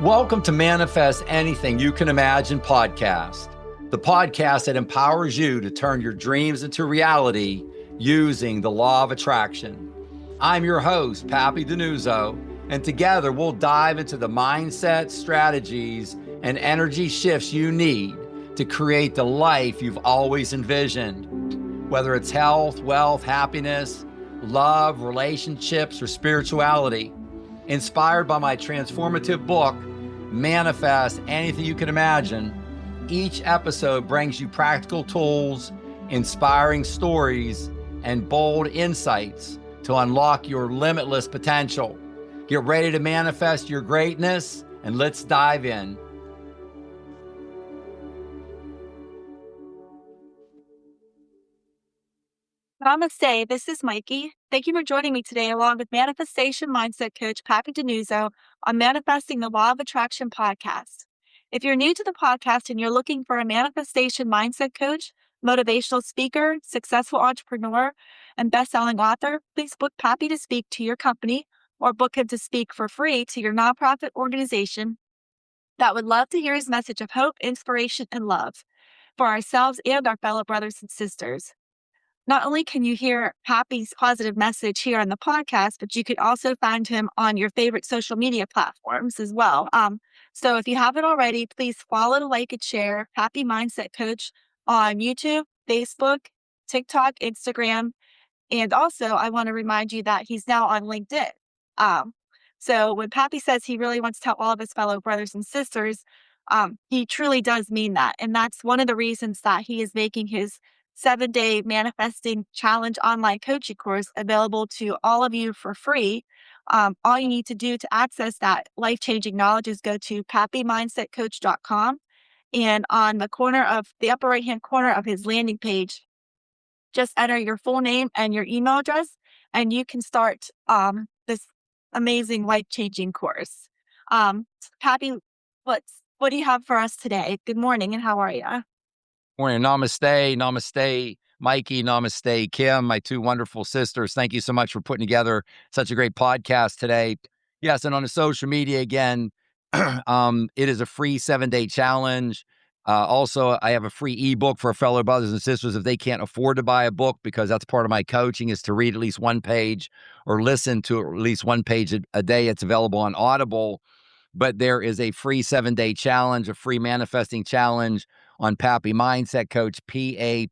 Welcome to Manifest Anything You Can Imagine podcast, the podcast that empowers you to turn your dreams into reality using the law of attraction. I'm your host, Papi DiNuzzo, and together we'll dive into the mindset, strategies, and energy shifts you need to create the life you've always envisioned. Whether it's health, wealth, happiness, love, relationships, or spirituality. Inspired by my transformative book, Manifest Anything You Can Imagine, each episode brings you practical tools, inspiring stories, and bold insights to unlock your limitless potential. Get ready to manifest your greatness, and let's dive in. Namaste, this is Mikey. Thank you for joining me today along with manifestation mindset coach Papi DiNuzzo on Manifesting the Law of Attraction podcast. If you're new to the podcast and you're looking for a manifestation mindset coach, motivational speaker, successful entrepreneur, and best-selling author, please book Papi to speak to your company or book him to speak for free to your nonprofit organization that would love to hear his message of hope, inspiration, and love for ourselves and our fellow brothers and sisters. Not only can you hear Papi's positive message here on the podcast, but you could also find him on your favorite social media platforms as well. So if you haven't already, please follow, like, and share Papi Mindset Coach on YouTube, Facebook, TikTok, Instagram. And also, I want to remind you that he's now on LinkedIn. So when Papi says he really wants to help all of his fellow brothers and sisters, he truly does mean that. And that's one of the reasons that he is making his 7-day manifesting challenge online coaching course available to all of you for free. All you need to do to access that life-changing knowledge is go to papimindsetcoach.com, and on the upper right-hand corner of his landing page, just enter your full name and your email address, and you can start this amazing life-changing course. Papi, what do you have for us today? Good morning, and how are you? Morning. Namaste, Mikey. Namaste, Kim, my two wonderful sisters. Thank you so much for putting together such a great podcast today. Yes, and on the social media again, it is a free 7-day challenge. Also, I have a free ebook for fellow brothers and sisters if they can't afford to buy a book, because that's part of my coaching is to read at least one page or listen to at least one page a day. It's available on Audible. But there is a free 7-day challenge, a free manifesting challenge on Papi Mindset Coach, Papi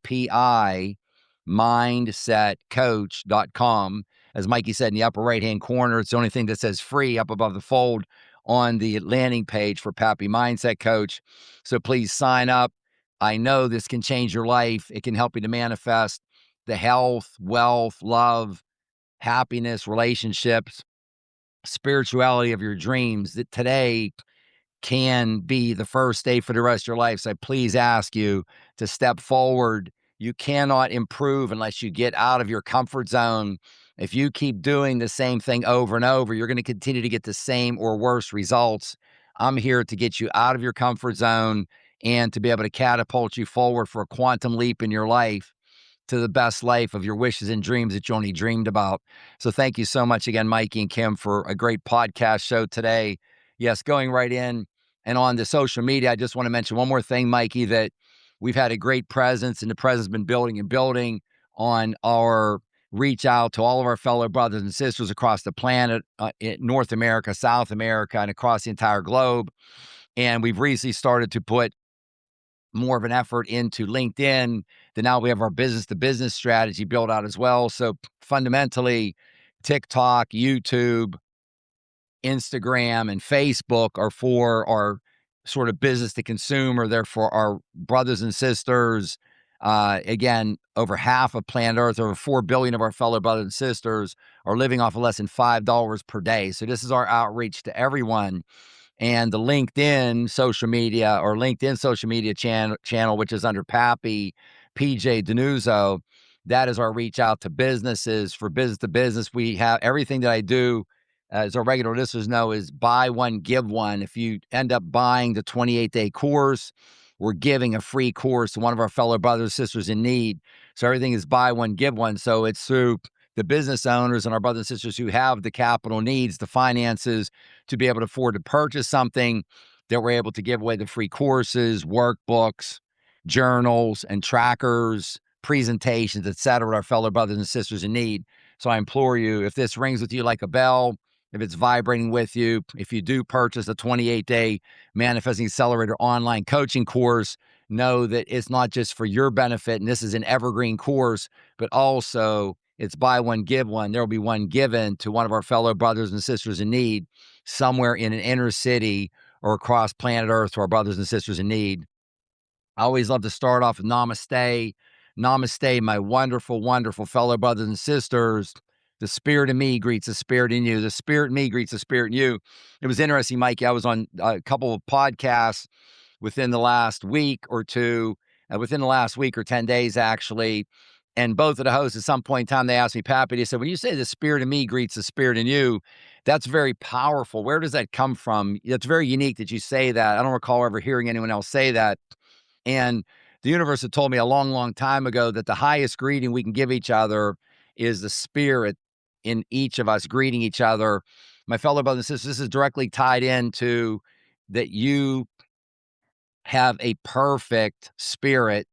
mindsetcoach.com. As Mikey said, in the upper right-hand corner, it's the only thing that says free up above the fold on the landing page for Papi Mindset Coach. So please sign up. I know this can change your life. It can help you to manifest the health, wealth, love, happiness, relationships, spirituality of your dreams. That today can be the first day for the rest of your life. So I please ask you to step forward. You cannot improve unless you get out of your comfort zone. If you keep doing the same thing over and over, you're going to continue to get the same or worse results. I'm here to get you out of your comfort zone and to be able to catapult you forward for a quantum leap in your life to the best life of your wishes and dreams that you only dreamed about. So thank you so much again, Mikey and Kim, for a great podcast show today. Yes, going right in and on the social media, I just want to mention one more thing, Mikey, that we've had a great presence, and the presence has been building and building on our reach out to all of our fellow brothers and sisters across the planet, in North America, South America, and across the entire globe. And we've recently started to put more of an effort into LinkedIn. Then now we have our business-to-business strategy built out as well. So fundamentally, TikTok, YouTube, Instagram, and Facebook are for our sort of business to consumer. They're for our brothers and sisters. Again, over half of planet Earth, over 4 billion of our fellow brothers and sisters are living off of less than $5 per day. So this is our outreach to everyone. And the LinkedIn social media channel, which is under Papi, PJ DiNuzzo, that is our reach out to businesses for business to business. We have everything that I do, as our regular listeners know, is buy one, give one. If you end up buying the 28-day course, we're giving a free course to one of our fellow brothers and sisters in need. So everything is buy one, give one. So it's through the business owners and our brothers and sisters who have the capital needs, the finances to be able to afford to purchase something, that we're able to give away the free courses, workbooks, journals, and trackers, presentations, etc., to our fellow brothers and sisters in need. So I implore you, if this rings with you like a bell, if it's vibrating with you, if you do purchase a 28-day Manifesting Accelerator online coaching course, know that it's not just for your benefit, and this is an evergreen course, but also it's buy one, give one. There will be one given to one of our fellow brothers and sisters in need somewhere in an inner city or across planet Earth to our brothers and sisters in need. I always love to start off with namaste. Namaste, my wonderful, wonderful fellow brothers and sisters. The spirit in me greets the spirit in you. The spirit in me greets the spirit in you. It was interesting, Mikey. I was on a couple of podcasts within the last week or two, within the last week or 10 days, actually. And both of the hosts, at some point in time, they asked me, Papi, they said, when you say the spirit in me greets the spirit in you, that's very powerful. Where does that come from? It's very unique that you say that. I don't recall ever hearing anyone else say that. And the universe had told me a long, long time ago that the highest greeting we can give each other is the spirit in each of us greeting each other. My fellow brothers and sisters, this is directly tied into that you have a perfect spirit.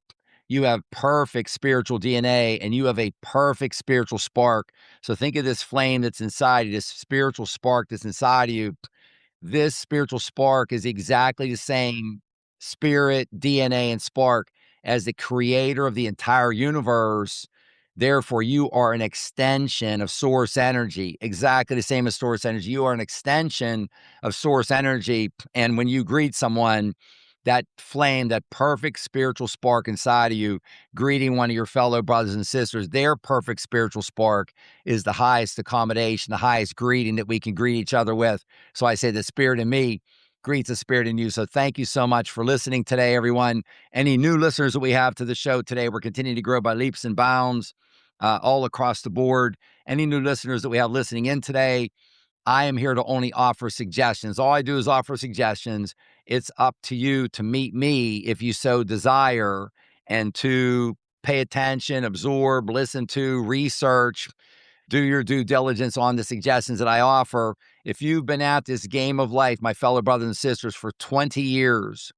You have perfect spiritual DNA, and you have a perfect spiritual spark. So think of this flame that's inside you, this spiritual spark that's inside of you. This spiritual spark is exactly the same spirit, DNA, and spark as the creator of the entire universe. Therefore, you are an extension of source energy, exactly the same as source energy. You are an extension of source energy. And when you greet someone, that flame, that perfect spiritual spark inside of you, greeting one of your fellow brothers and sisters, their perfect spiritual spark is the highest accommodation, the highest greeting that we can greet each other with. So I say the spirit in me greets the spirit in you. So thank you so much for listening today, everyone. Any new listeners that we have to the show today, we're continuing to grow by leaps and bounds all across the board. Any new listeners that we have listening in today, I am here to only offer suggestions. All I do is offer suggestions. It's up to you to meet me if you so desire and to pay attention, absorb, listen to, research, do your due diligence on the suggestions that I offer. If you've been at this game of life, my fellow brothers and sisters, for 20 years,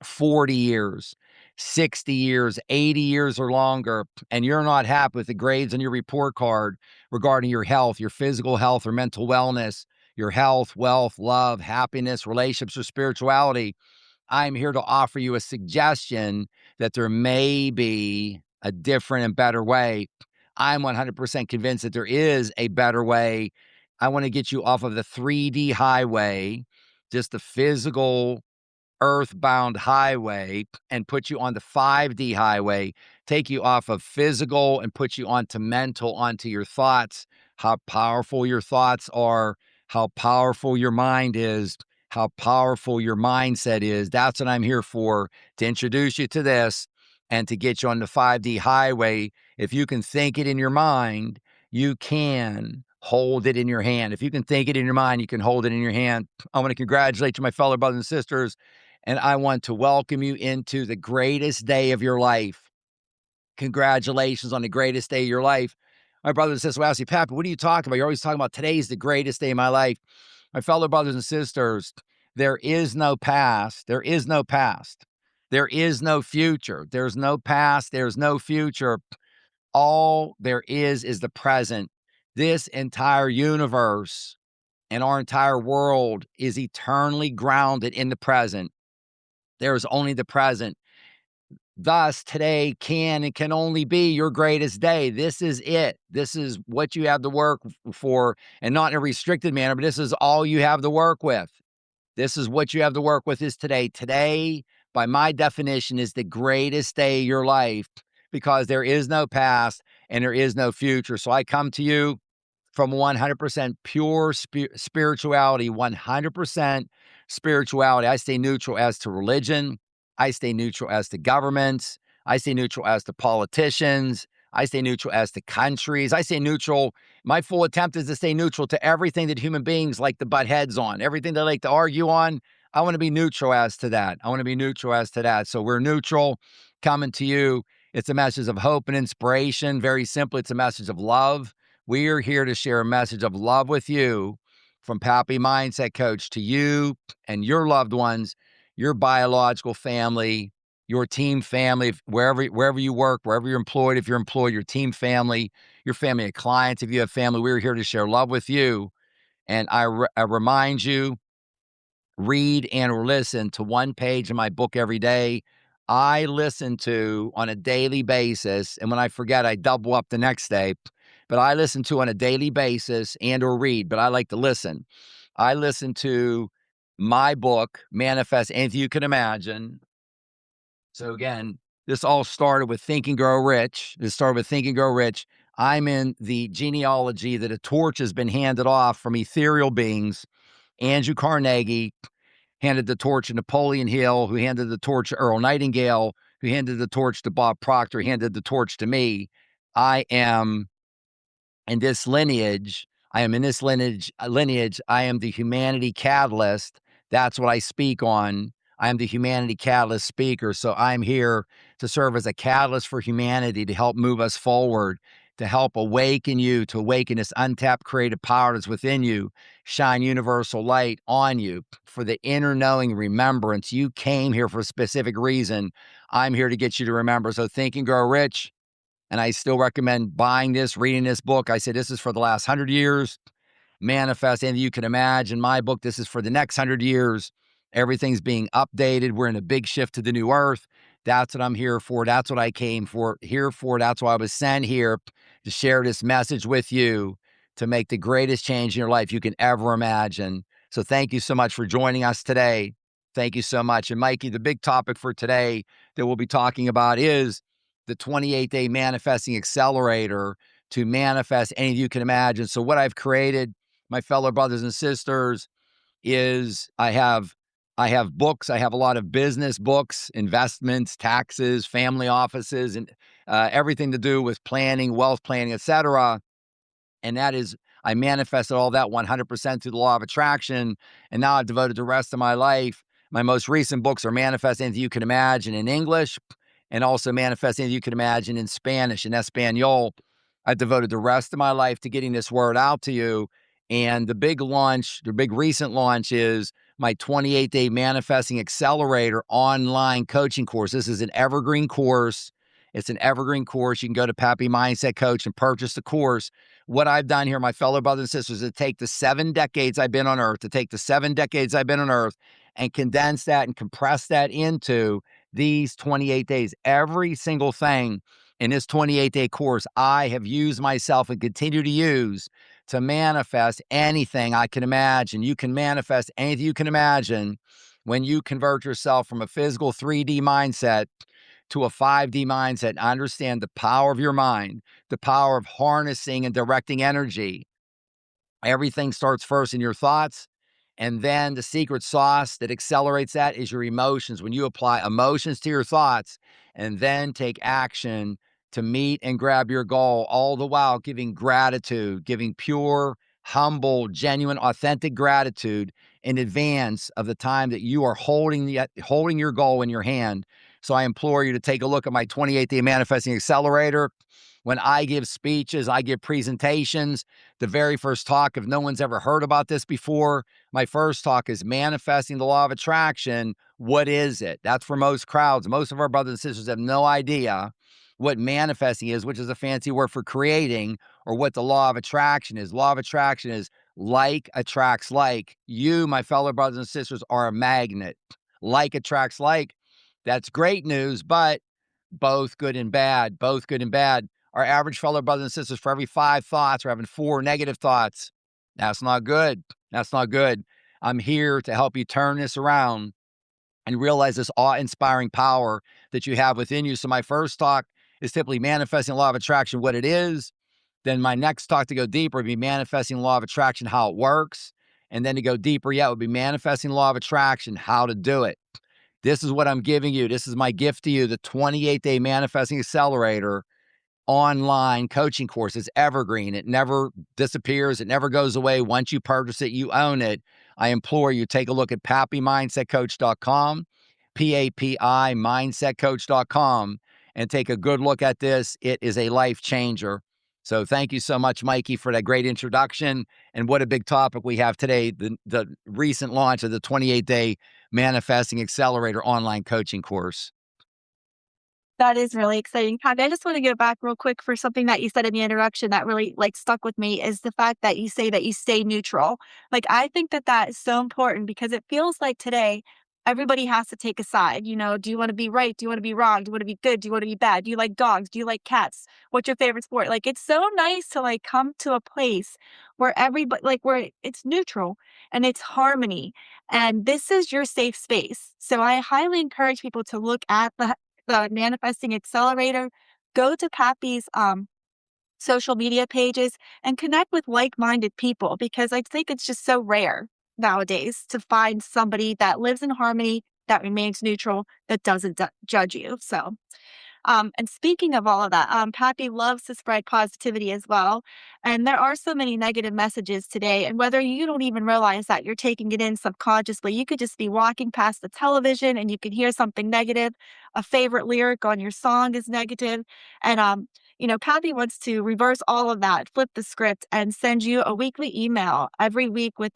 40 years, 60 years, 80 years or longer, and you're not happy with the grades on your report card regarding your health, your physical health or mental wellness, your health, wealth, love, happiness, relationships, or spirituality, I'm here to offer you a suggestion that there may be a different and better way. I'm 100% convinced that there is a better way. I want to get you off of the 3D highway, just the physical earthbound highway, and put you on the 5D highway, take you off of physical and put you onto mental, onto your thoughts, how powerful your thoughts are, how powerful your mind is, how powerful your mindset is. That's what I'm here for, to introduce you to this and to get you on the 5D highway. If you can think it in your mind, you can hold it in your hand. If you can think it in your mind, you can hold it in your hand. I want to congratulate you, my fellow brothers and sisters, and I want to welcome you into the greatest day of your life. Congratulations on the greatest day of your life. My brothers and sisters will ask you, Papi, what are you talking about? You're always talking about today's the greatest day of my life. My fellow brothers and sisters, there is no past. There is no past. There is no future. There's no past. There's no future. All there is the present. This entire universe and our entire world is eternally grounded in the present. There is only the present. Thus, today can and can only be your greatest day. This is it. This is what you have to work for, and not in a restricted manner, but this is all you have to work with. This is what you have to work with is today. Today, by my definition, is the greatest day of your life because there is no past and there is no future. So I come to you from 100% pure spirituality, 100% spirituality. I stay neutral as to religion. I stay neutral as to governments. I stay neutral as to politicians. I stay neutral as to countries. I stay neutral. My full attempt is to stay neutral to everything that human beings like to butt heads on, everything they like to argue on. I want to be neutral as to that. I want to be neutral as to that. So we're neutral, coming to you It's a message of hope and inspiration. Very simply, it's a message of love. We are here to share a message of love with you from Papi Mindset Coach to you and your loved ones, your biological family, your team family, wherever you work, wherever you're employed, if you're employed, your team family, your family of clients, if you have family, we're here to share love with you. And I remind you, read and or listen to one page in my book every day. I listen to on a daily basis, and when I forget, I double up the next day. But I listen to on a daily basis and or read, but I like to listen. I listen to my book, Manifest Anything You Can Imagine. So again, this all started with Think and Grow Rich. I'm in the genealogy that a torch has been handed off from ethereal beings. Andrew Carnegie handed the torch to Napoleon Hill, who handed the torch to Earl Nightingale, who handed the torch to Bob Proctor, handed the torch to me. I am in this lineage. I am the humanity catalyst. That's what I speak on. I am the humanity catalyst speaker. So I'm here to serve as a catalyst for humanity, to help move us forward, to help awaken you, to awaken this untapped creative power that's within you, shine universal light on you for the inner knowing remembrance. You came here for a specific reason. I'm here to get you to remember. So Think and Grow Rich. And I still recommend buying this, reading this book. I say this is for the last 100 years. Manifest Anything You Can Imagine. My book, this is for the next 100 years. Everything's being updated. We're in a big shift to the new earth. That's what I'm here for. That's what I came for. Here for. That's why I was sent here to share this message with you, to make the greatest change in your life you can ever imagine. So thank you so much for joining us today. Thank you so much. And Mikey, the big topic for today that we'll be talking about is the 28-day Manifesting Accelerator to manifest anything you can imagine. So what I've created, my fellow brothers and sisters, is I have books. I have a lot of business books, investments, taxes, family offices, and everything to do with planning, wealth planning, etc. And that is, I manifested all that 100% through the law of attraction. And now I've devoted the rest of my life. My most recent books are Manifest Anything You Can Imagine in English, and also Manifest Anything You Can Imagine in Spanish, in Espanol. I've devoted the rest of my life to getting this word out to you. And the big recent launch is my 28-day Manifesting Accelerator online coaching course. This is an evergreen course. It's an evergreen course. You can go to Papi Mindset Coach and purchase the course. What I've done here, my fellow brothers and sisters, is to take the 7 decades I've been on earth, and condense that and compress that into these 28 days. Every single thing in this 28-day course, I have used myself and continue to use to manifest anything I can imagine. You can manifest anything you can imagine when you convert yourself from a physical 3D mindset to a 5D mindset and understand the power of your mind, the power of harnessing and directing energy. Everything starts first in your thoughts. And then the secret sauce that accelerates that is your emotions. When you apply emotions to your thoughts and then take action to meet and grab your goal, all the while giving gratitude, giving pure, humble, genuine, authentic gratitude in advance of the time that you are holding your goal in your hand. So I implore you to take a look at my 28-day Manifesting Accelerator. When I give speeches, I give presentations. The very first talk, if no one's ever heard about this before, my first talk is Manifesting the Law of Attraction. What is it? That's for most crowds. Most of our brothers and sisters have no idea what manifesting is, which is a fancy word for creating, or what the law of attraction is. Law of attraction is like attracts like. You, my fellow brothers and sisters, are a magnet. Like attracts like. That's great news, but both good and bad. Our average fellow brothers and sisters, for every 5 thoughts, are having 4 negative thoughts. That's not good. I'm here to help you turn this around and realize this awe-inspiring power that you have within you. So my first talk is simply Manifesting the Law of Attraction, what it is. Then my next talk, to go deeper, would be Manifesting the Law of Attraction, how it works. And then to go deeper yet would be Manifesting the Law of Attraction, how to do it. This is what I'm giving you. This is my gift to you, the 28-day Manifesting Accelerator online coaching course. Is evergreen. It never disappears. It never goes away. Once you purchase it, you own it. I implore you, take a look at papimindsetcoach.com, PAPI mindsetcoach.com, and take a good look at this. It is a life changer. So thank you so much, Mikey, for that great introduction. And what a big topic we have today, the recent launch of the 28-day Manifesting Accelerator online coaching course. That is really exciting. Papi, I just want to go back real quick for something that you said in the introduction that really like stuck with me is the fact that you say that you stay neutral. Like, I think that that is so important because it feels like today everybody has to take a side. You know, do you want to be right? Do you want to be wrong? Do you want to be good? Do you want to be bad? Do you like dogs? Do you like cats? What's your favorite sport? Like, it's so nice to like come to a place where everybody, like, where it's neutral and it's harmony. And this is your safe space. So I highly encourage people to look at the Manifesting Accelerator, go to Papi's social media pages and connect with like-minded people because I think it's just so rare nowadays to find somebody that lives in harmony, that remains neutral, that doesn't judge you. So and speaking of all of that, Pappy loves to spread positivity as well. And there are so many negative messages today. And whether you don't even realize that you're taking it in subconsciously, you could just be walking past the television and you can hear something negative. A favorite lyric on your song is negative. And, Pappy wants to reverse all of that, flip the script, and send you a weekly email every week with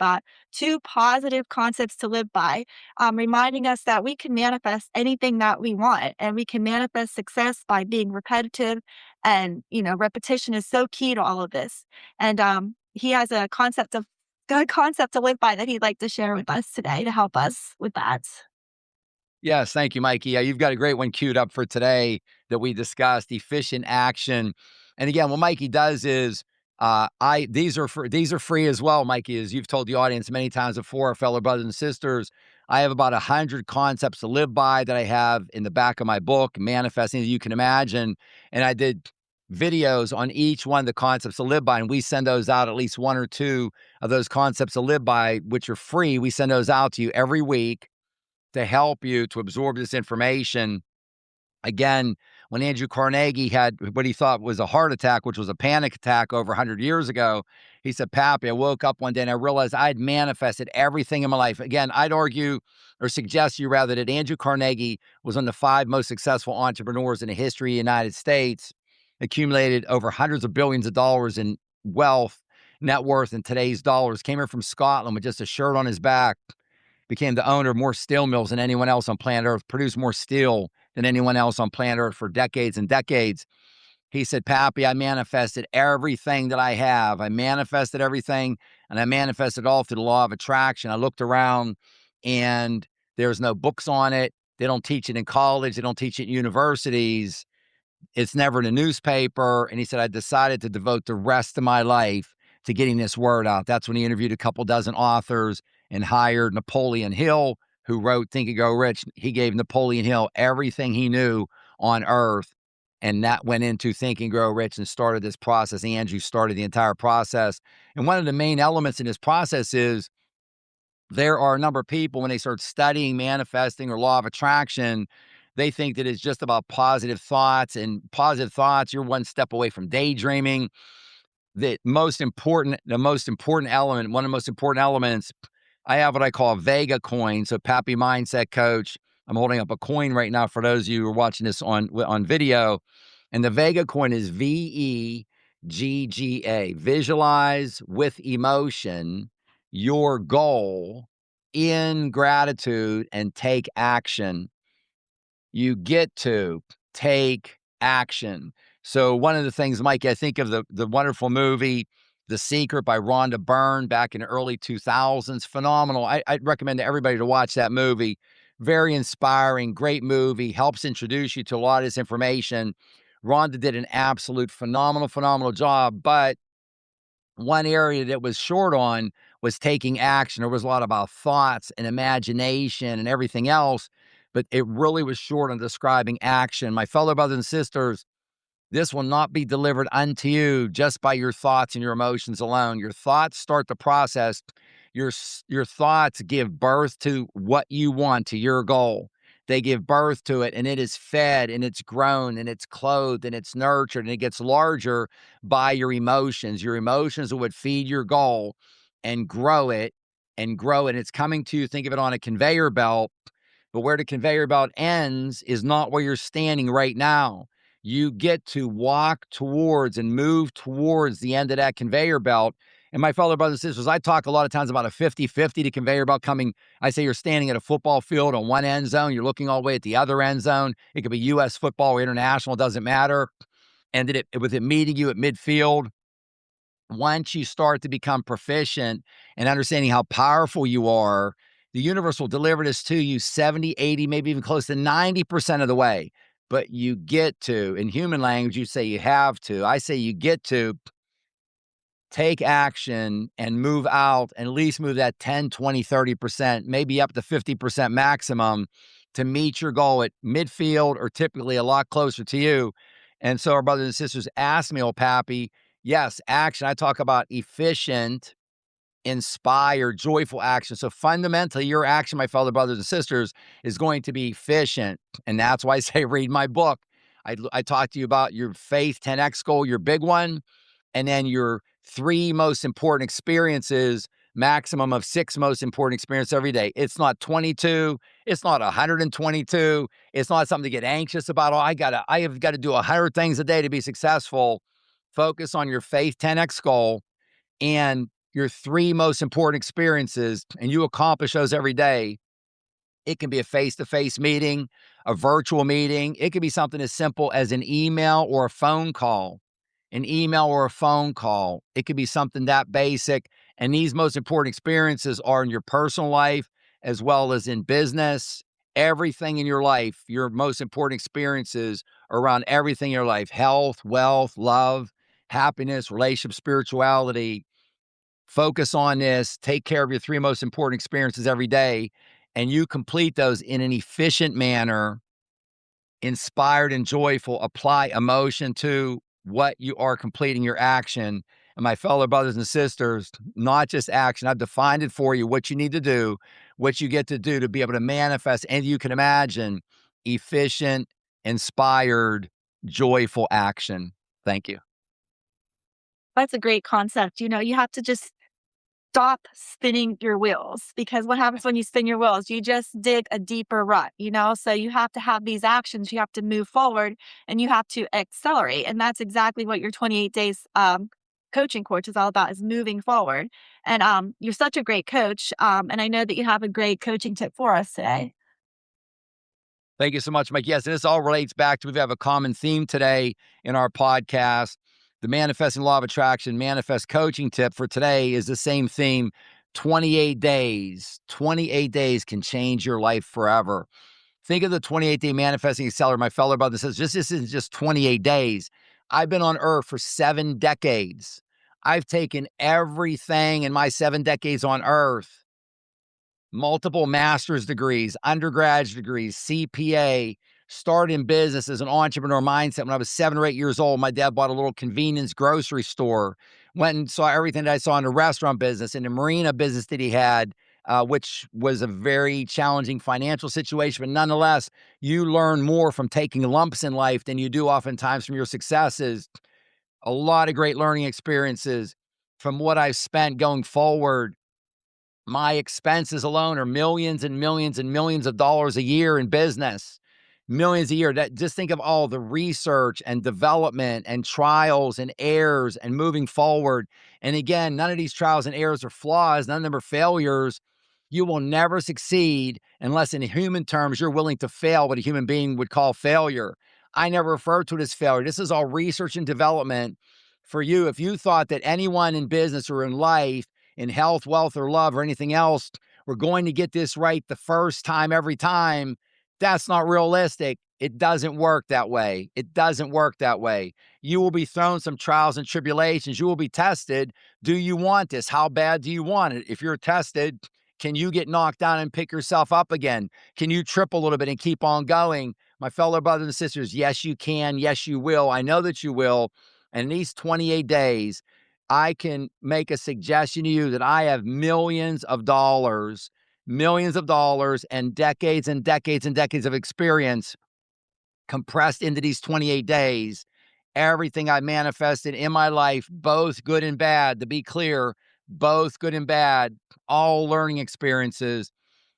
2 positive concepts to live by, reminding us that we can manifest anything that we want and we can manifest success by being repetitive. And, repetition is so key to all of this. And he has a good concept to live by that he'd like to share with us today to help us with that. Yes, thank you, Mikey. Yeah, you've got a great one queued up for today that we discussed, efficient action. And again, what Mikey does is these are free as well, Mikey, as you've told the audience many times before, fellow brothers and sisters. I have about 100 concepts to live by that I have in the back of my book, Manifesting That You Can Imagine. And I did videos on each one of the concepts to live by, and we send those out, at least 1 or 2 of those concepts to live by, which are free. We send those out to you every week to help you to absorb this information. Again, when Andrew Carnegie had what he thought was a heart attack, which was a panic attack over 100 years ago, he said, Pappy, I woke up one day and I realized I'd manifested everything in my life. Again, I'd argue or suggest to you rather that Andrew Carnegie was one of the 5 most successful entrepreneurs in the history of the United States, accumulated over hundreds of billions of dollars in wealth, net worth in today's dollars, came here from Scotland with just a shirt on his back, became the owner of more steel mills than anyone else on planet Earth, produced more steel than anyone else on planet Earth for decades and decades. He said, Pappy, I manifested everything that I have. I manifested everything, and I manifested all through the law of attraction. I looked around, and there's no books on it. They don't teach it in college. They don't teach it in universities. It's never in a newspaper. And he said, I decided to devote the rest of my life to getting this word out. That's when he interviewed a couple dozen authors and hired Napoleon Hill, who wrote Think and Grow Rich. He gave Napoleon Hill everything he knew on earth. And that went into Think and Grow Rich and started this process. Andrew started the entire process. And one of the main elements in this process is there are a number of people, when they start studying manifesting or law of attraction, they think that it's just about positive thoughts, and positive thoughts, you're one step away from daydreaming. The most important element, one of the most important elements, I have what I call a Vega coin. So Pappy Mindset Coach, I'm holding up a coin right now for those of you who are watching this on video. And the Vega coin is VEGGA. Visualize with emotion your goal in gratitude and take action. You get to take action. So one of the things, Mike, I think of the wonderful movie, The Secret by Rhonda Byrne back in the early 2000s. Phenomenal. I'd recommend to everybody to watch that movie. Very inspiring, great movie, helps introduce you to a lot of this information. Rhonda did an absolute phenomenal job, but one area that was short on was taking action. There was a lot about thoughts and imagination and everything else, but it really was short on describing action. My fellow brothers and sisters, this will not be delivered unto you just by your thoughts and your emotions alone. Your thoughts start the process. Your thoughts give birth to what you want, to your goal. They give birth to it, and it is fed, and it's grown, and it's clothed, and it's nurtured, and it gets larger by your emotions. Your emotions are what feed your goal and grow it and grow it. It's coming to you. Think of it on a conveyor belt, but where the conveyor belt ends is not where you're standing right now. You get to walk towards and move towards the end of that conveyor belt. And my fellow brothers and sisters, I talk a lot of times about a 50-50 to conveyor belt coming. I say you're standing at a football field on one end zone. You're looking all the way at the other end zone. It could be U.S. football or international, doesn't matter. And with it meeting you at midfield, once you start to become proficient and understanding how powerful you are, the universe will deliver this to you 70, 80, maybe even close to 90% of the way. But you get to, in human language, you say you have to. I say you get to take action and move out and at least move that 10, 20, 30%, maybe up to 50% maximum to meet your goal at midfield or typically a lot closer to you. And so our brothers and sisters ask me, oh, Pappy, yes, action. I talk about efficient, inspired, joyful action. So fundamentally, your action, my fellow brothers and sisters, is going to be efficient. And that's why I say read my book. I talk to you about your faith 10X goal, your big one, and then your 3 most important experiences, maximum of 6 most important experiences every day. It's not 22. It's not 122. It's not something to get anxious about. Oh, I have got to do 100 things a day to be successful. Focus on your faith 10X goal and your 3 most important experiences, and you accomplish those every day. It can be a face-to-face meeting, a virtual meeting. It could be something as simple as an email or a phone call. An email or a phone call. It could be something that basic. And these most important experiences are in your personal life as well as in business. Everything in your life, your most important experiences around everything in your life: health, wealth, love, happiness, relationship, spirituality. Focus on this, take care of your 3 most important experiences every day, and you complete those in an efficient manner, inspired and joyful. Apply emotion to what you are completing your action. And my fellow brothers and sisters, not just action. I've defined it for you, what you need to do, what you get to do to be able to manifest, and you can imagine efficient, inspired, joyful action. Thank you. That's a great concept. You have to just stop spinning your wheels, because what happens when you spin your wheels? You just dig a deeper rut. So you have to have these actions, you have to move forward, and you have to accelerate. And that's exactly what your 28 days coaching course is all about, is moving forward. And you're such a great coach. And I know that you have a great coaching tip for us today. Thank you so much, Mike. Yes, and this all relates back to, we have a common theme today in our podcast. The Manifesting Law of Attraction Manifest Coaching Tip for today is the same theme: 28 days. 28 days can change your life forever. Think of the 28-day Manifesting Accelerator. My fellow brother says, this isn't just 28 days. I've been on earth for 7 decades. I've taken everything in my 7 decades on earth: multiple master's degrees, undergraduate degrees, CPA, started in business as an entrepreneur mindset. When I was 7 or 8 years old, my dad bought a little convenience grocery store, went and saw everything that I saw in the restaurant business and the marina business that he had, which was a very challenging financial situation. But nonetheless, you learn more from taking lumps in life than you do oftentimes from your successes. A lot of great learning experiences from what I've spent going forward. My expenses alone are millions and millions and millions of dollars a year in business. Millions a year. Just think of all the research and development and trials and errors and moving forward. And again, none of these trials and errors are flaws. None of them are failures. You will never succeed unless, in human terms, you're willing to fail what a human being would call failure. I never refer to it as failure. This is all research and development for you. If you thought that anyone in business or in life, in health, wealth, or love, or anything else, we're going to get this right the first time, every time, that's not realistic. It doesn't work that way. It doesn't work that way. You will be thrown some trials and tribulations. You will be tested. Do you want this? How bad do you want it? If you're tested, can you get knocked down and pick yourself up again? Can you trip a little bit and keep on going? My fellow brothers and sisters, yes, you can. Yes, you will. I know that you will. And in these 28 days, I can make a suggestion to you that I have millions of dollars and decades and decades and decades of experience compressed into these 28 days. Everything I manifested in my life, both good and bad, to be clear, both good and bad, all learning experiences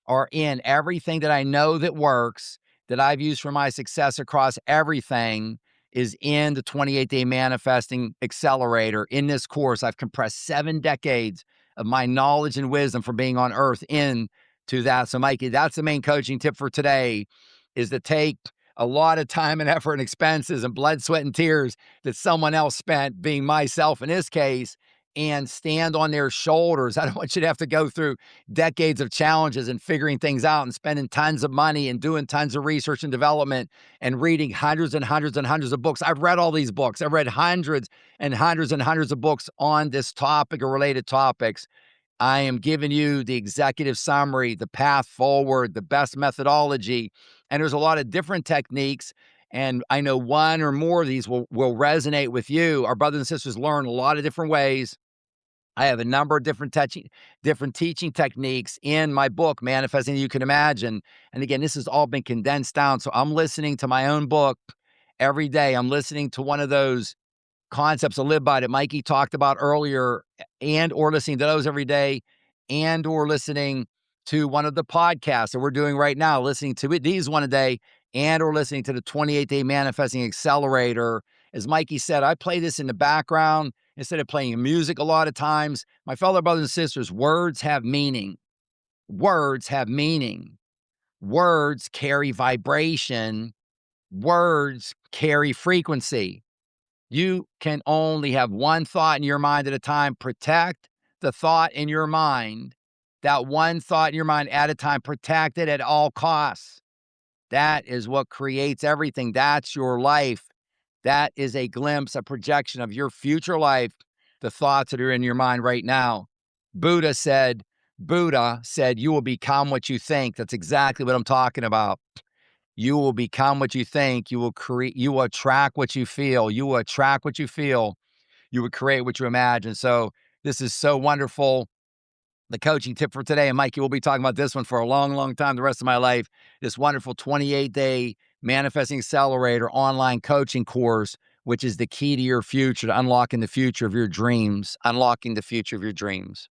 are in everything that I know that works, that I've used for my success across everything, is in the 28-day manifesting accelerator. In this course, I've compressed 7 decades of my knowledge and wisdom from being on earth into that. So Mikey, that's the main coaching tip for today, is to take a lot of time and effort and expenses and blood, sweat, and tears that someone else spent, being myself in this case, and stand on their shoulders. I don't want you to have to go through decades of challenges and figuring things out and spending tons of money and doing tons of research and development and reading hundreds and hundreds and hundreds of books. I've read all these books. I've read hundreds and hundreds and hundreds of books on this topic or related topics. I am giving you the executive summary, the path forward, the best methodology. And there's a lot of different techniques. And I know one or more of these will resonate with you. Our brothers and sisters learn a lot of different ways. I have a number of different teaching techniques in my book, Manifesting You Can Imagine. And again, this has all been condensed down. So I'm listening to my own book every day. I'm listening to one of those concepts to live by that Mikey talked about earlier, and or listening to those every day, and or listening to one of the podcasts that we're doing right now, listening to these one a day, and or listening to the 28-day manifesting accelerator. As Mikey said, I play this in the background instead of playing music a lot of times. My fellow brothers and sisters, words have meaning. Words have meaning. Words carry vibration. Words carry frequency. You can only have one thought in your mind at a time. Protect the thought in your mind. That one thought in your mind at a time. Protect it at all costs. That is what creates everything. That's your life. That is a glimpse, a projection of your future life, the thoughts that are in your mind right now. Buddha said, you will become what you think. That's exactly what I'm talking about. You will become what you think. You will create, you will attract what you feel. You will attract what you feel. You will create what you imagine. So this is so wonderful. The coaching tip for today, and Mikey, we'll be talking about this one for a long, long time, the rest of my life. This wonderful 28-day Manifesting Accelerator online coaching course, which is the key to your future, to unlocking the future of your dreams, unlocking the future of your dreams.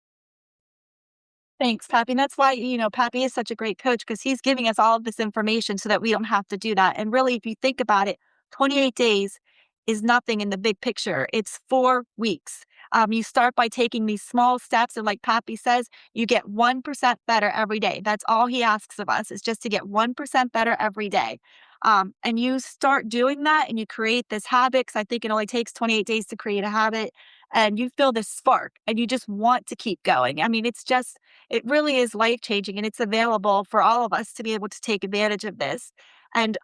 Thanks, Papi. And that's why, Papi is such a great coach, because he's giving us all of this information so that we don't have to do that. And really, if you think about it, 28 days is nothing in the big picture. It's 4 weeks. You start by taking these small steps. And like Papi says, you get 1% better every day. That's all he asks of us, is just to get 1% better every day. And you start doing that and you create this habit, because I think it only takes 28 days to create a habit. And you feel this spark and you just want to keep going. I mean, it really is life-changing, and it's available for all of us to be able to take advantage of this. And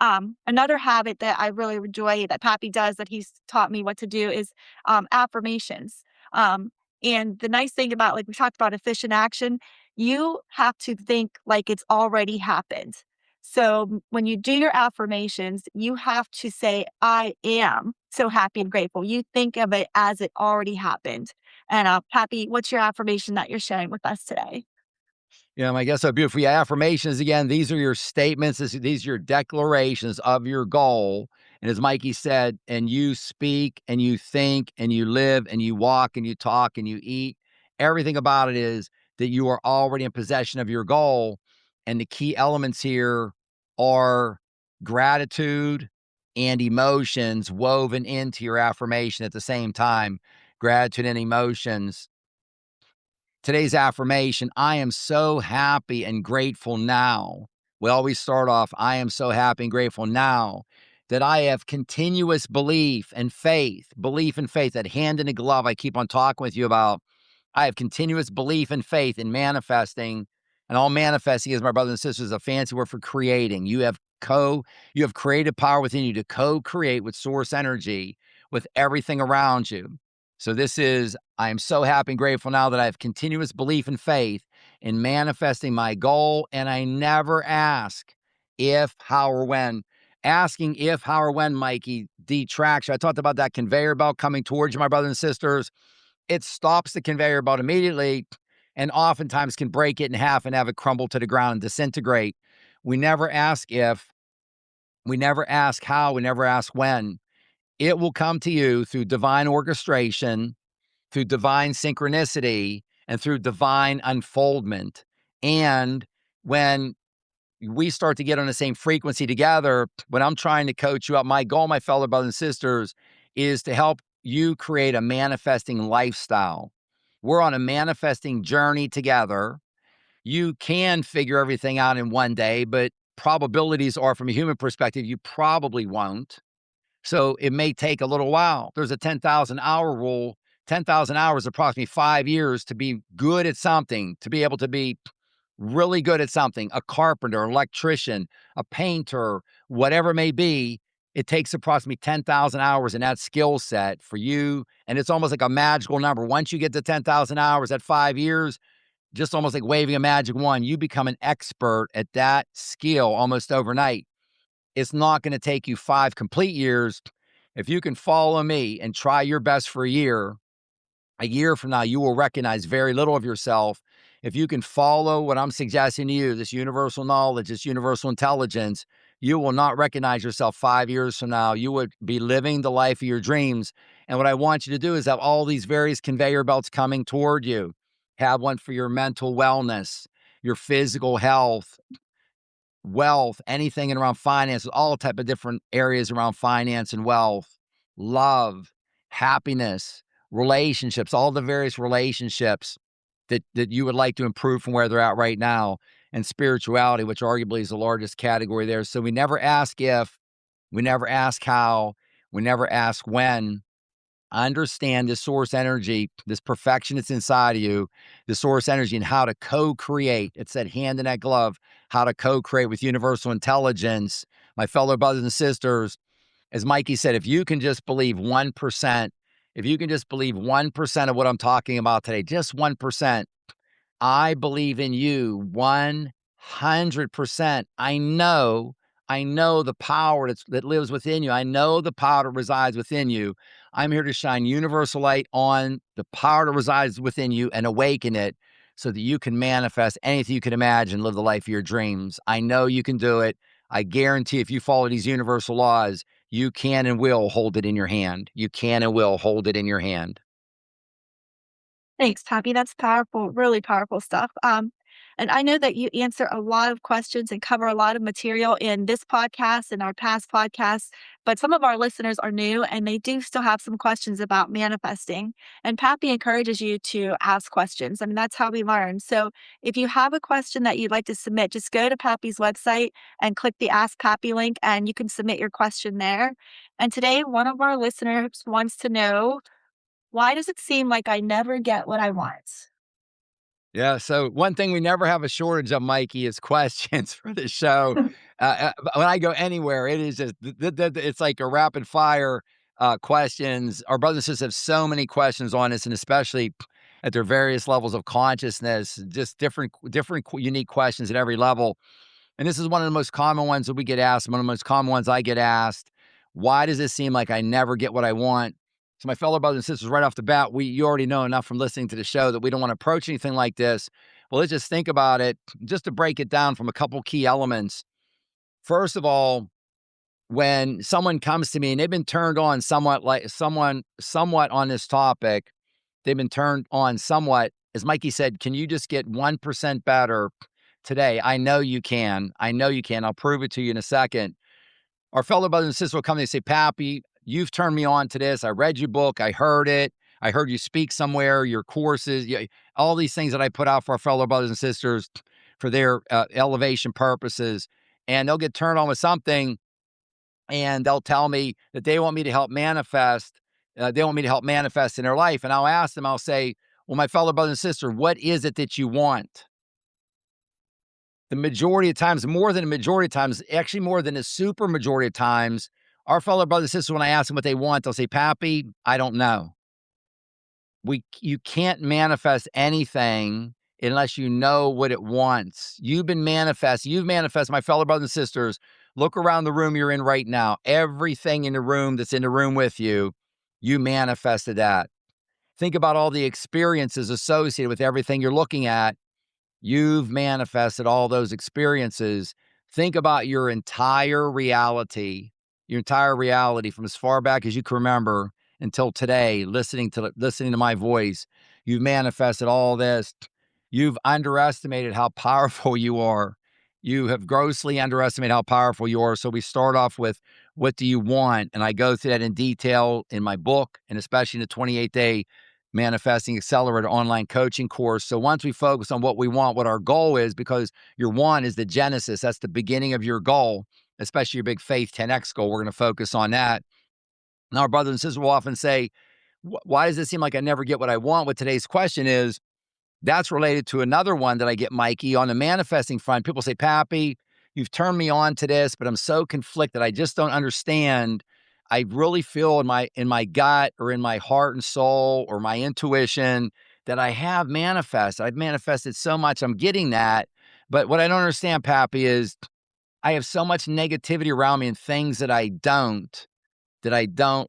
another habit that I really enjoy that Papi does, that he's taught me what to do, is affirmations. And the nice thing about, like we talked about, efficient action, you have to think like it's already happened. So when you do your affirmations, you have to say, I am so happy and grateful. You think of it as it already happened. And Papi, what's your affirmation that you're sharing with us today? Yeah, I guess so beautiful. Yeah, affirmations, again, these are your statements. These are your declarations of your goal. And as Mikey said, and you speak and you think and you live and you walk and you talk and you eat. Everything about it is that you are already in possession of your goal. And the key elements here are gratitude and emotions woven into your affirmation at the same time. Gratitude and emotions. Today's affirmation, I am so happy and grateful now. We always start off, I am so happy and grateful now that I have continuous belief and faith, that hand in a glove I keep on talking with you about. I have continuous belief and faith in manifesting. And all manifesting, is, my brothers and sisters, is a fancy word for creating. You have creative power within you to co-create with source energy, with everything around you. So this is, I am so happy and grateful now that I have continuous belief and faith in manifesting my goal. And I never ask if, how, or when. Asking if, how, or when, Mikey, detracts. I talked about that conveyor belt coming towards you, my brothers and sisters. It stops the conveyor belt immediately, and oftentimes can break it in half and have it crumble to the ground and disintegrate. We never ask if, we never ask how, we never ask when. It will come to you through divine orchestration, through divine synchronicity, and through divine unfoldment. And when we start to get on the same frequency together. When I'm trying to coach you up, my goal, my fellow brothers and sisters, is to help you create a manifesting lifestyle. We're on a manifesting journey together. You can figure everything out in one day, but probabilities are, from a human perspective, you probably won't. So it may take a little while. There's a 10,000 hour rule. 10,000 hours, approximately 5 years to be good at something, to be able to be really good at something, a carpenter, electrician, a painter, whatever it may be. It takes approximately 10,000 hours in that skill set for you. And it's almost like a magical number. Once you get to 10,000 hours at 5 years, just almost like waving a magic wand, you become an expert at that skill almost overnight. It's not going to take you 5 complete years. If you can follow me and try your best for a year from now, you will recognize very little of yourself. If you can follow what I'm suggesting to you, this universal knowledge, this universal intelligence, you will not recognize yourself 5 years from now. You would be living the life of your dreams. And what I want you to do is have all these various conveyor belts coming toward you. Have one for your mental wellness, your physical health, wealth, anything around finance, all type of different areas around finance and wealth, love, happiness, relationships, all the various relationships that you would like to improve from where they're at right now, and spirituality, which arguably is the largest category there. So we never ask if, we never ask how, we never ask when. Understand this source energy, this perfection that's inside of you, the source energy, and how to co-create. It's that hand in that glove, how to co-create with universal intelligence. My fellow brothers and sisters, as Mikey said, if you can just believe 1%, if you can just believe 1% of what I'm talking about today, just 1%, I believe in you 100%. I know the power that lives within you. I know the power that resides within you. I'm here to shine universal light on the power that resides within you and awaken it so that you can manifest anything you can imagine, live the life of your dreams. I know you can do it. I guarantee if you follow these universal laws, you can and will hold it in your hand. You can and will hold it in your hand. Thanks, Papi. That's powerful, really powerful stuff. And I know that you answer a lot of questions and cover a lot of material in this podcast and our past podcasts, but some of our listeners are new and they do still have some questions about manifesting. And Papi encourages you to ask questions. I mean, that's how we learn. So if you have a question that you'd like to submit, just go to Papi's website and click the Ask Papi link and you can submit your question there. And today, one of our listeners wants to know, why does it seem like I never get what I want? Yeah. So one thing we never have a shortage of, Mikey, is questions for the show. When I go anywhere, it is just it's like a rapid fire questions. Our brothers and sisters have so many questions on this, and especially at their various levels of consciousness, just different, unique questions at every level. And this is one of the most common ones that we get asked. One of the most common ones I get asked. Why does it seem like I never get what I want? So my fellow brothers and sisters, right off the bat, you already know enough from listening to the show that we don't want to approach anything like this. Well, let's just think about it, just to break it down from a couple key elements. First of all, when someone comes to me and they've been turned on somewhat on this topic, they've been turned on somewhat, as Mikey said, can you just get 1% better today? I know you can. I know you can. I'll prove it to you in a second. Our fellow brothers and sisters will come and say, Papi, you've turned me on to this. I read your book. I heard it. I heard you speak somewhere, your courses, all these things that I put out for our fellow brothers and sisters for their elevation purposes. And they'll get turned on with something and they'll tell me that they want me to help manifest. They want me to help manifest in their life. And I'll ask them, I'll say, well, my fellow brother and sister, what is it that you want? The majority of times, more than a majority of times, actually more than a super majority of times, our fellow brothers and sisters, when I ask them what they want, they'll say, Papi, I don't know. You can't manifest anything unless you know what it wants. You've manifested, my fellow brothers and sisters. Look around the room you're in right now. Everything in the room that's in the room with you, you manifested that. Think about all the experiences associated with everything you're looking at. You've manifested all those experiences. Think about your entire reality from as far back as you can remember until today, listening to my voice. You've manifested all this. You've underestimated how powerful you are. You have grossly underestimated how powerful you are. So we start off with, what do you want? And I go through that in detail in my book, and especially in the 28-day Manifesting Accelerator online coaching course. So once we focus on what we want, what our goal is, because your want is the genesis, that's the beginning of your goal, especially your big faith 10X goal. We're going to focus on that. Now, our brothers and sisters will often say, why does it seem like I never get what I want? What today's question is, that's related to another one that I get, Mikey, on the manifesting front. People say, Papi, you've turned me on to this, but I'm so conflicted. I just don't understand. I really feel in my gut or in my heart and soul or my intuition that I have manifested. I've manifested so much. I'm getting that. But what I don't understand, Papi, is I have so much negativity around me and things that I don't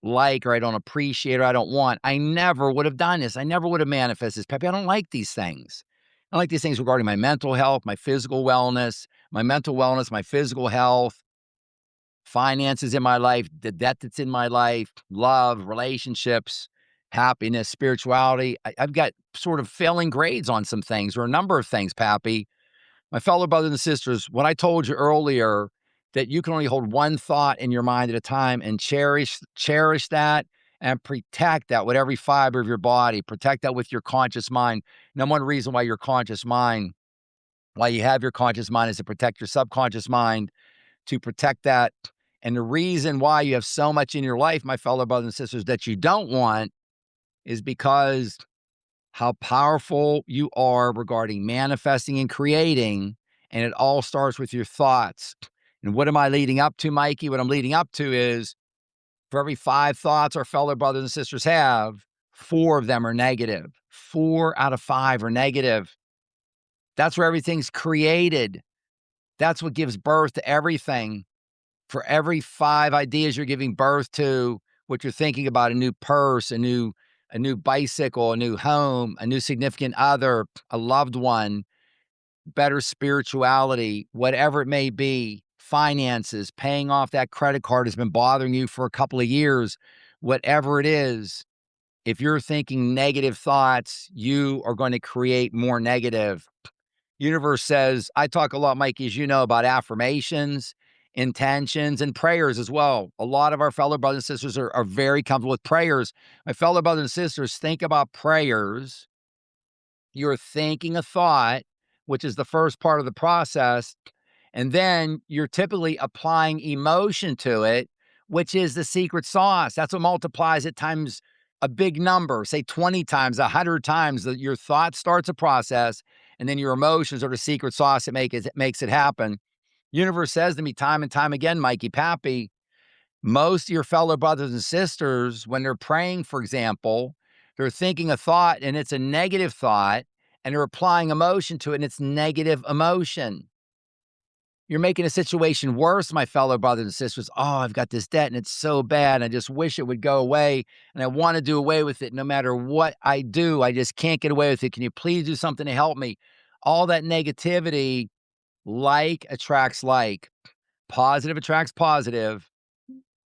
like or I don't appreciate or I don't want. I never would have done this. I never would have manifested this, Pepe. I don't like these things. I like these things regarding my mental health, my physical wellness, my physical health, finances in my life, the debt that's in my life, love, relationships, happiness, spirituality. I've got sort of failing grades on some things or a number of things, Pappy. My fellow brothers and sisters, when I told you earlier that you can only hold one thought in your mind at a time and cherish that and protect that with every fiber of your body, protect that with your conscious mind. Number one reason why why you have your conscious mind is to protect your subconscious mind, to protect that. And the reason why you have so much in your life, my fellow brothers and sisters, that you don't want is because how powerful you are regarding manifesting and creating. And it all starts with your thoughts. And what am I leading up to, Mikey? What I'm leading up to is, for every 5 thoughts our fellow brothers and sisters have, 4 of them are negative. 4 out of 5 are negative. That's where everything's created. That's what gives birth to everything. For every 5 ideas you're giving birth to, what you're thinking about, a new purse, a new bicycle, a new home, a new significant other, a loved one, better spirituality, whatever it may be, finances, paying off that credit card has been bothering you for a couple of years, whatever it is, if you're thinking negative thoughts, you are going to create more negative. Universe says, I talk a lot, Mikey, as you know, about affirmations, intentions, and prayers as well. A lot of our fellow brothers and sisters are very comfortable with prayers. My fellow brothers and sisters, think about prayers. You're thinking a thought, which is the first part of the process, and then you're typically applying emotion to it, which is the secret sauce. That's what multiplies it times a big number, say 20 times, 100 times. Your thought starts a process, and then your emotions are the secret sauce that makes it happen. Universe says to me time and time again, Mikey, Pappy, most of your fellow brothers and sisters, when they're praying, for example, they're thinking a thought and it's a negative thought, and they're applying emotion to it and it's negative emotion. You're making a situation worse, my fellow brothers and sisters. Oh, I've got this debt and it's so bad. And I just wish it would go away. And I want to do away with it. No matter what I do, I just can't get away with it. Can you please do something to help me? All that negativity, like attracts like. Positive attracts positive.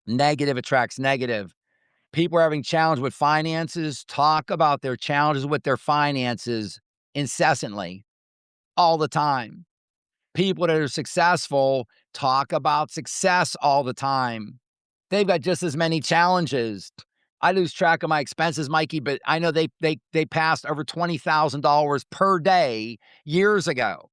Negative attracts negative. People are having challenge with finances. Talk about their challenges with their finances incessantly, all the time. People that are successful talk about success all the time. They've got just as many challenges. I lose track of my expenses, Mikey, but I know they passed over $20,000 per day years ago.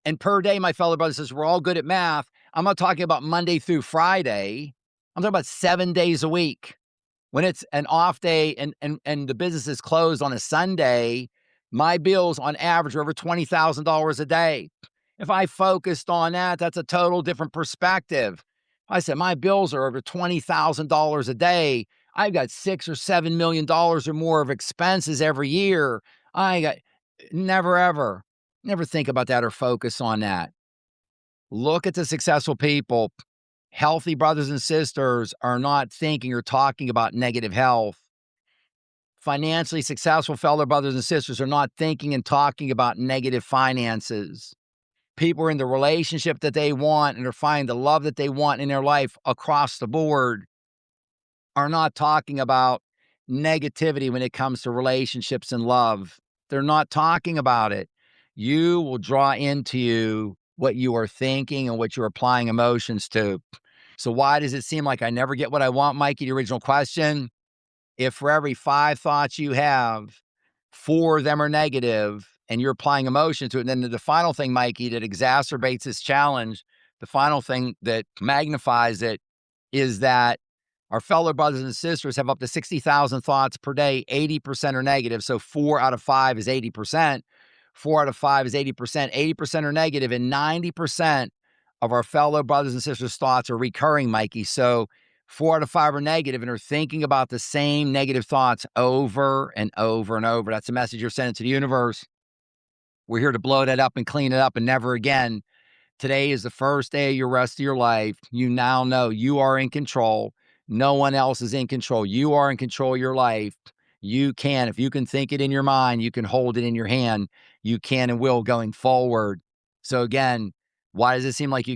And per day, my fellow brothers and sisters, we're all good at math. I'm not talking about Monday through Friday. I'm talking about 7 days a week. When it's an off day and the business is closed on a Sunday, my bills on average are over $20,000 a day. If I focused on that, that's a total different perspective. I said, my bills are over $20,000 a day. I've got $6 or $7 million or more of expenses every year. I got never think about that or focus on that. Look at the successful people. Healthy brothers and sisters are not thinking or talking about negative health. Financially successful fellow brothers and sisters are not thinking and talking about negative finances. People are in the relationship that they want and are finding the love that they want in their life across the board, are not talking about negativity when it comes to relationships and love. They're not talking about it. You will draw into you what you are thinking and what you're applying emotions to. So why does it seem like I never get what I want, Mikey? The original question. If for every 5 thoughts you have, 4 of them are negative and you're applying emotion to it, and then the final thing, Mikey, that exacerbates this challenge, the final thing that magnifies it is that our fellow brothers and sisters have up to 60,000 thoughts per day. 80% are negative. So 4 out of 5 is 80%. 4 out of 5 is 80%. 80% are negative, and 90% of our fellow brothers and sisters' thoughts are recurring, Mikey. So 4 out of 5 are negative and are thinking about the same negative thoughts over and over and over. That's the message you're sending to the universe. We're here to blow that up and clean it up and never again. Today is the first day of your rest of your life. You now know you are in control. No one else is in control. You are in control of your life. You can, if you can think it in your mind, you can hold it in your hand. You can and will going forward. So again, why does it seem like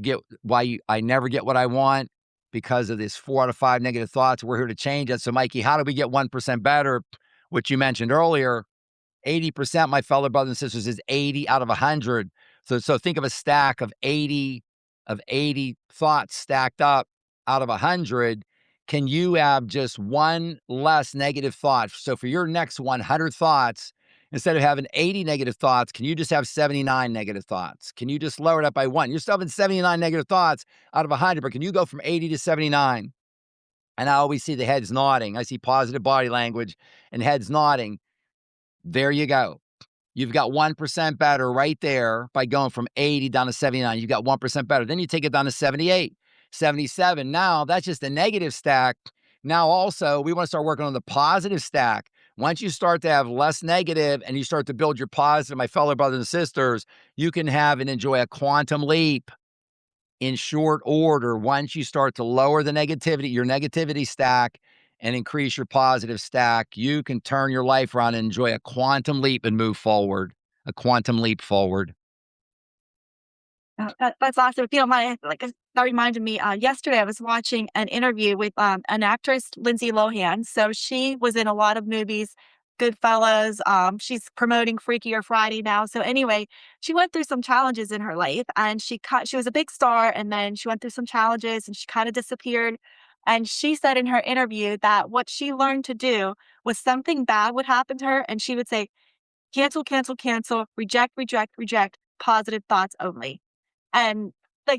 I never get what I want? Because of this 4 out of 5 negative thoughts. We're here to change it. So Mikey, how do we get 1% better? Which you mentioned earlier, 80%, my fellow brothers and sisters, is 80 out of 100. So think of a stack of 80 thoughts stacked up out of 100. Can you have just one less negative thought? So for your next 100 thoughts, instead of having 80 negative thoughts, can you just have 79 negative thoughts? Can you just lower it up by 1? You're still having 79 negative thoughts out of 100, but can you go from 80 to 79? And I always see the heads nodding. I see positive body language and heads nodding. There you go. You've got 1% better right there by going from 80 down to 79. You've got 1% better. Then you take it down to 78, 77. Now that's just a negative stack. Now also, we want to start working on the positive stack. Once you start to have less negative and you start to build your positive, my fellow brothers and sisters, you can have and enjoy a quantum leap in short order. Once you start to lower the negativity, your negativity stack, and increase your positive stack, you can turn your life around and enjoy a quantum leap and move forward. A quantum leap forward. That's awesome. If you don't mind, that reminded me, yesterday I was watching an interview with an actress, Lindsay Lohan. So she was in a lot of movies, Goodfellas. She's promoting Freakier Friday now. So anyway, she went through some challenges in her life, and she was a big star, and then she went through some challenges and she kind of disappeared. And she said in her interview that what she learned to do was something bad would happen to her, and she would say, cancel, cancel, cancel, reject, reject, reject, positive thoughts only. And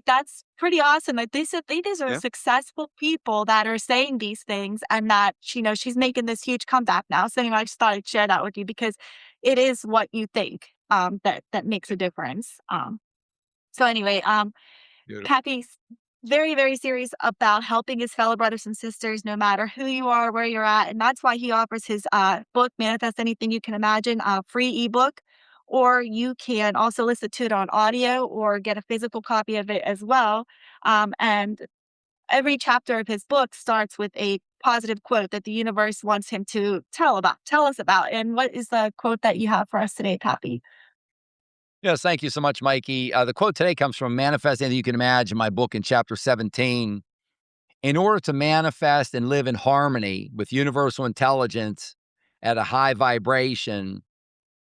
that's pretty awesome. Like these are Yeah. successful people that are saying these things, and that, she's making this huge comeback now. So anyway, I just thought I'd share that with you because it is what you think, that makes a difference. So anyway, Beautiful. Pappy's very, very serious about helping his fellow brothers and sisters, no matter who you are, where you're at. And that's why he offers his book, Manifest Anything You Can Imagine, free ebook. Or you can also listen to it on audio or get a physical copy of it as well. And every chapter of his book starts with a positive quote that the universe wants him to tell us about. And what is the quote that you have for us today, Pappy? Yes, thank you so much, Mikey. The quote today comes from Manifest Anything You Can Imagine, my book in chapter 17. In order to manifest and live in harmony with universal intelligence at a high vibration,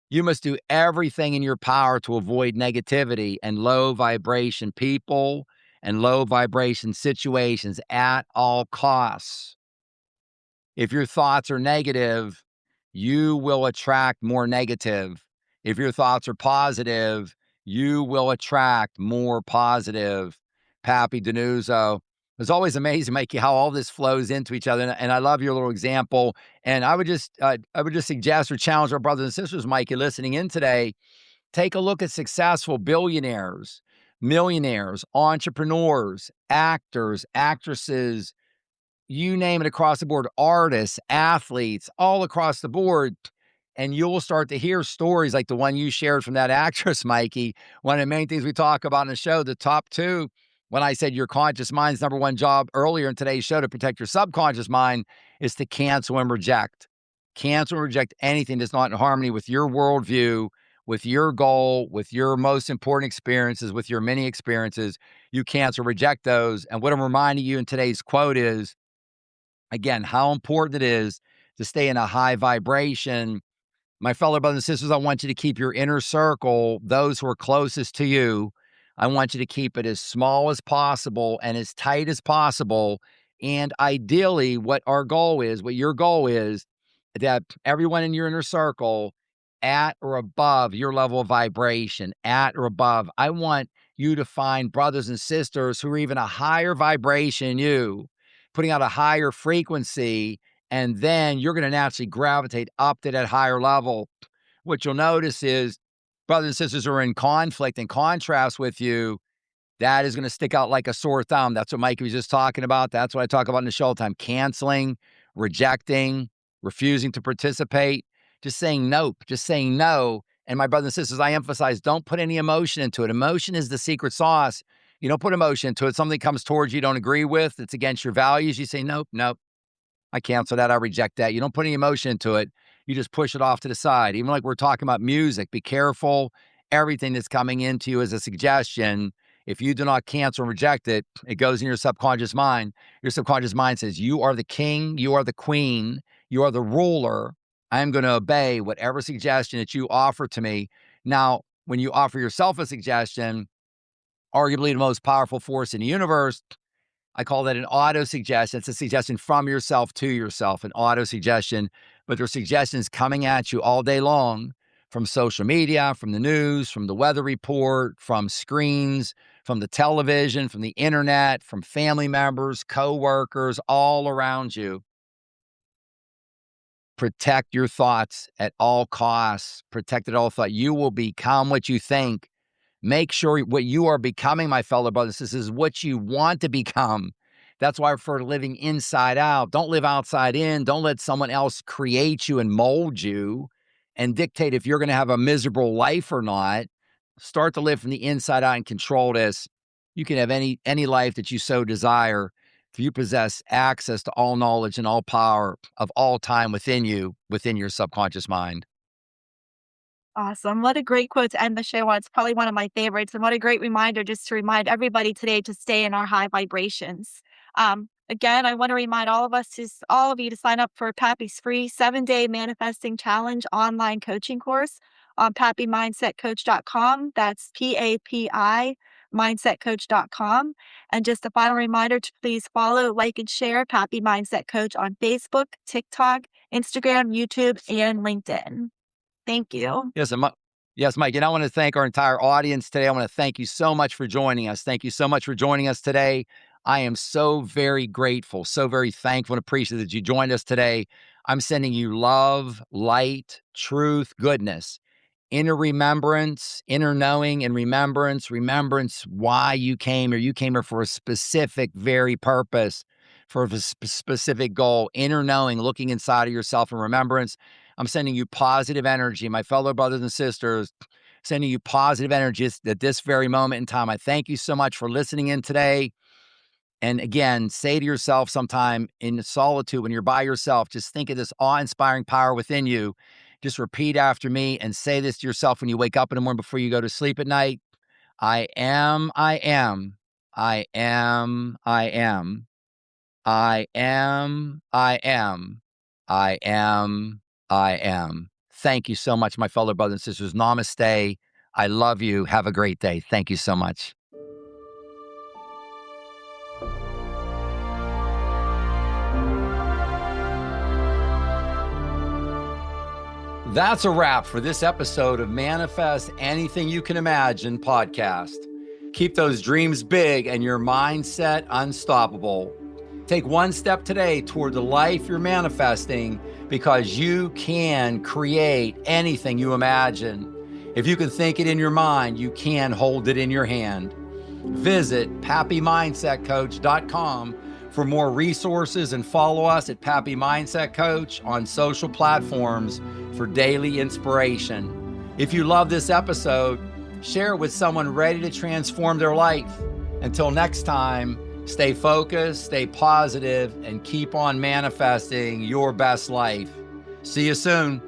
you must do everything in your power to avoid negativity and low vibration people and low vibration situations at all costs. If your thoughts are negative, you will attract more negative. If your thoughts are positive, you will attract more positive. Papi, DiNuzzo. It's always amazing, Mikey, how all this flows into each other. And I love your little example. And I would just suggest or challenge our brothers and sisters, Mikey, listening in today, take a look at successful billionaires, millionaires, entrepreneurs, actors, actresses, you name it, across the board, artists, athletes, all across the board. And you'll start to hear stories like the one you shared from that actress, Mikey. One of the main things we talk about in the show, the top two, when I said your conscious mind's number one job earlier in today's show to protect your subconscious mind, is to cancel and reject. Cancel and reject anything that's not in harmony with your worldview, with your goal, with your most important experiences, with your many experiences. You cancel, reject those. And what I'm reminding you in today's quote is, again, how important it is to stay in a high vibration. My fellow brothers and sisters, I want you to keep your inner circle, those who are closest to you. I want you to keep it as small as possible and as tight as possible. And ideally, what your goal is that everyone in your inner circle at or above your level of vibration, at or above. I want you to find brothers and sisters who are even a higher vibration than you, putting out a higher frequency, and then you're going to naturally gravitate up to that higher level. What you'll notice is brothers and sisters who are in conflict and contrast with you, that is going to stick out like a sore thumb. That's what Mikey was just talking about. That's what I talk about in the show all the time. Canceling, rejecting, refusing to participate, just saying nope, just saying no. And my brothers and sisters, I emphasize, don't put any emotion into it. Emotion is the secret sauce. You don't put emotion into it. Something comes towards you don't agree with, it's against your values. You say, nope, nope. I cancel that. I reject that. You don't put any emotion into it. You just push it off to the side. Even like we're talking about music, be careful. Everything that's coming into you as a suggestion, if you do not cancel and reject it, it goes in your subconscious mind. Your subconscious mind says, you are the king, you are the queen, you are the ruler. I am going to obey whatever suggestion that you offer to me. Now, when you offer yourself a suggestion, arguably the most powerful force in the universe, I call that an auto-suggestion. It's a suggestion from yourself to yourself, an auto-suggestion. But there are suggestions coming at you all day long from social media, from the news, from the weather report, from screens, from the television, from the internet, from family members, coworkers, all around you. Protect your thoughts at all costs. Protect at all thoughts. You will become what you think. Make sure what you are becoming, my fellow brothers, this is what you want to become. That's why I refer to living inside out. Don't live outside in. Don't let someone else create you and mold you and dictate if you're going to have a miserable life or not. Start to live from the inside out and control this. You can have any life that you so desire if you possess access to all knowledge and all power of all time within you, within your subconscious mind. Awesome. What a great quote to end the show on. It's probably one of my favorites. And what a great reminder just to remind everybody today to stay in our high vibrations. Again, I want to remind all of you to sign up for Papi's free 7-day manifesting challenge online coaching course on papimindsetcoach.com. That's PAPI mindsetcoach.com. And just a final reminder to please follow, like, and share Papi Mindset Coach on Facebook, TikTok, Instagram, YouTube, and LinkedIn. Thank you. Yes, Mike. And I want to thank our entire audience today. I want to thank you so much for joining us. Thank you so much for joining us today. I am so very grateful, so very thankful and appreciative that you joined us today. I'm sending you love, light, truth, goodness, inner remembrance, inner knowing and remembrance why you came here. You came here for a specific, very purpose, for a specific goal, inner knowing, looking inside of yourself and remembrance. I'm sending you positive energy, my fellow brothers and sisters, sending you positive energy at this very moment in time. I thank you so much for listening in today. And again, say to yourself sometime in solitude, when you're by yourself, just think of this awe-inspiring power within you. Just repeat after me and say this to yourself when you wake up in the morning before you go to sleep at night. I am, I am, I am, I am, I am, I am, I am, I am. Thank you so much, my fellow brothers and sisters. Namaste. I love you. Have a great day. Thank you so much. That's a wrap for this episode of Manifest Anything You Can Imagine podcast. Keep those dreams big and your mindset unstoppable. Take one step today toward the life you're manifesting, because you can create anything you imagine. If you can think it in your mind, you can hold it in your hand. Visit papimindsetcoach.com for more resources and follow us at Papi Mindset Coach on social platforms for daily inspiration. If you love this episode, share it with someone ready to transform their life. Until next time, stay focused, stay positive, and keep on manifesting your best life. See you soon.